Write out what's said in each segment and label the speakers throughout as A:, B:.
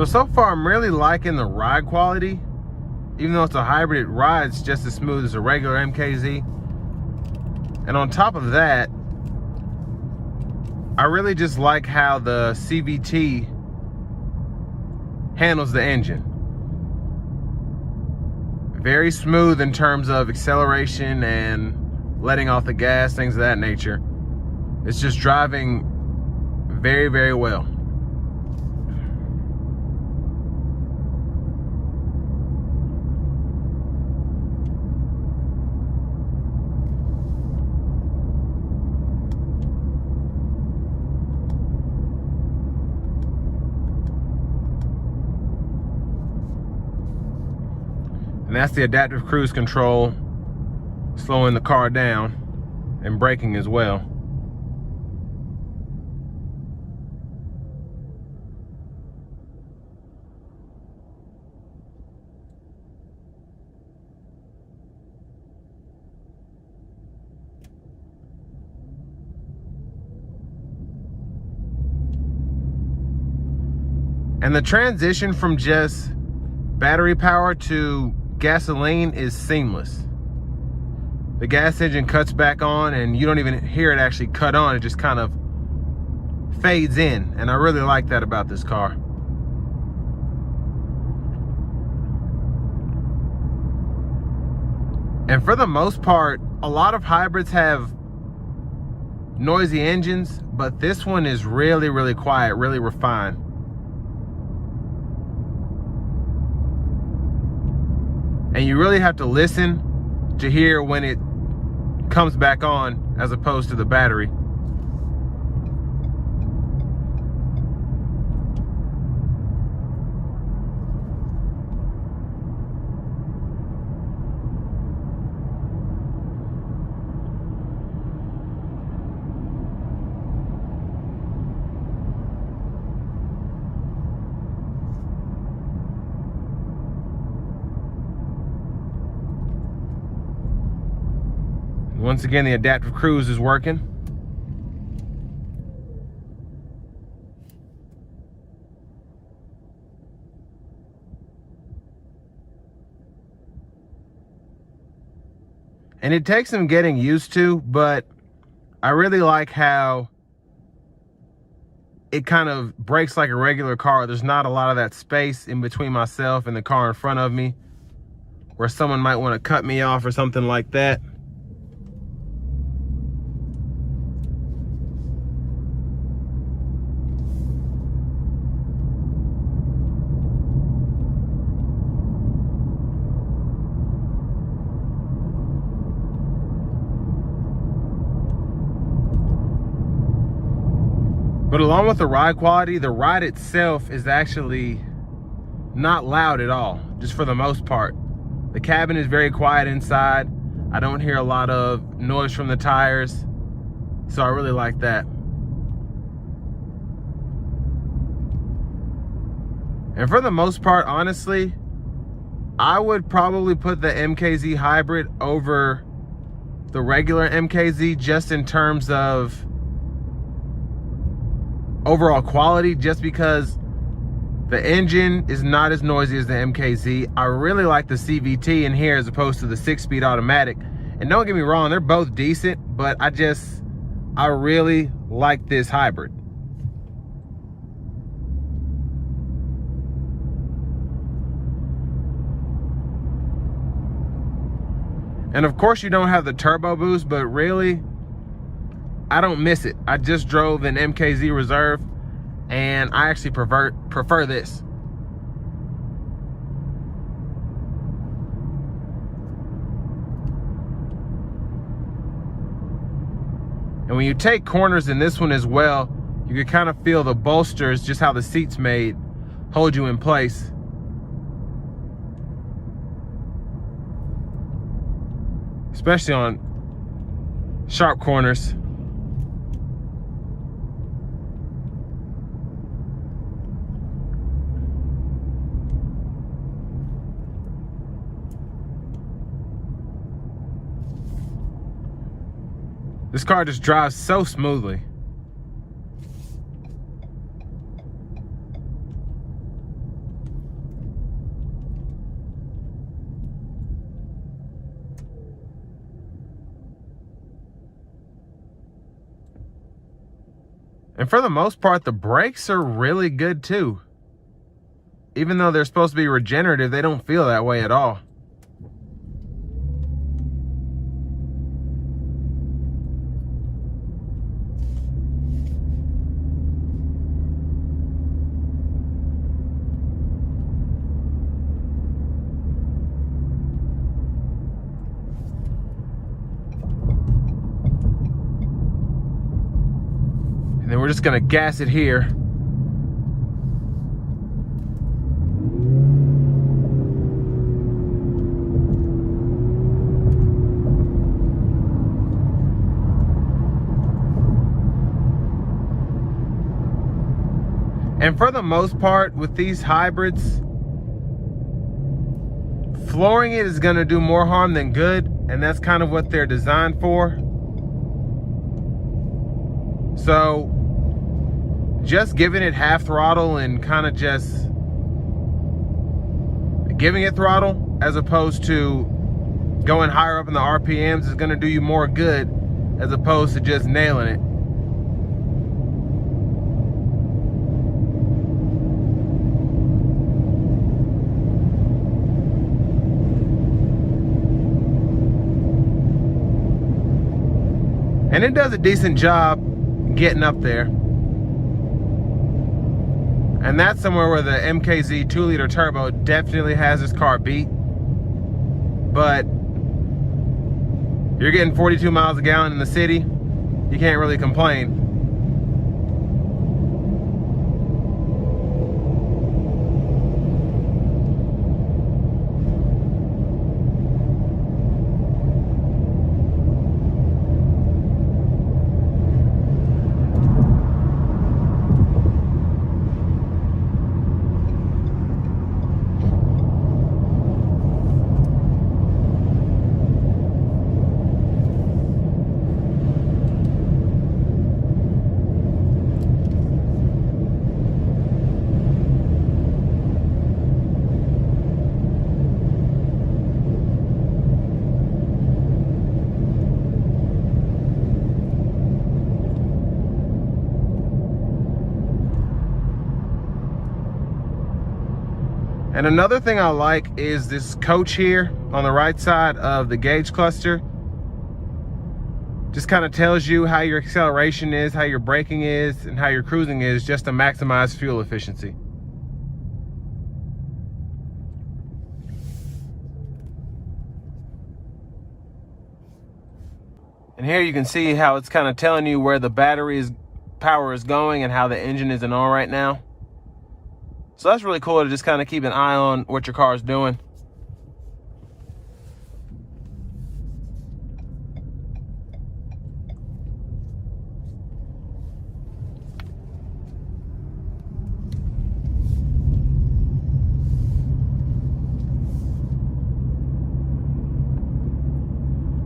A: So far I'm really liking the ride quality. Even though it's a hybrid, it rides just as smooth as a regular MKZ. And on top of that, I really just like how the CVT handles the engine. Very smooth in terms of acceleration and letting off the gas, things of that nature. It's just driving very, very well. And that's the adaptive cruise control, slowing the car down and braking as well. And the transition from just battery power to gasoline is seamless. The gas engine cuts back on and you don't even hear it actually cut on. It just kind of fades in. And I really like that about this car. And for the most part, a lot of hybrids have noisy engines, but this one is really, really quiet, really refined. And you really have to listen to hear when it comes back on as opposed to the battery. Once again, the adaptive cruise is working. And it takes some getting used to, but I really like how it kind of brakes like a regular car. There's not a lot of that space in between myself and the car in front of me where someone might want to cut me off or something like that. But along with the ride quality, the ride itself is actually not loud at all, just for the most part. The cabin is very quiet inside. I don't hear a lot of noise from the tires, so I really like that. And for the most part, honestly, I would probably put the MKZ hybrid over the regular MKZ just in terms of overall quality, just because the engine is not as noisy as the MKZ. I really like the CVT in here as opposed to the 6-speed automatic. And don't get me wrong, they're both decent, but I really like this hybrid. And of course you don't have the turbo boost, but really, I don't miss it. I just drove an MKZ Reserve and I actually prefer this. And when you take corners in this one as well, you can kind of feel the bolsters, just how the seat's made, hold you in place. Especially on sharp corners. This car just drives so smoothly. And for the most part, the brakes are really good too. Even though they're supposed to be regenerative, they don't feel that way at all. And then we're just gonna gas it here. And for the most part, with these hybrids, flooring it is gonna do more harm than good, and that's kind of what they're designed for. So just giving it half throttle and kind of just giving it throttle as opposed to going higher up in the RPMs is gonna do you more good as opposed to just nailing it. And it does a decent job getting up there. And that's somewhere where the MKZ 2-liter turbo definitely has this car beat. But you're getting 42 miles a gallon in the city, you can't really complain. And another thing I like is this coach here on the right side of the gauge cluster. Just kind of tells you how your acceleration is, how your braking is, and how your cruising is, just to maximize fuel efficiency. And here you can see how it's kind of telling you where the battery's power is going and how the engine isn't on right now. So that's really cool to just kind of keep an eye on what your car is doing.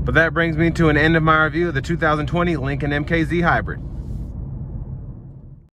A: But that brings me to an end of my review of the 2020 Lincoln MKZ Hybrid.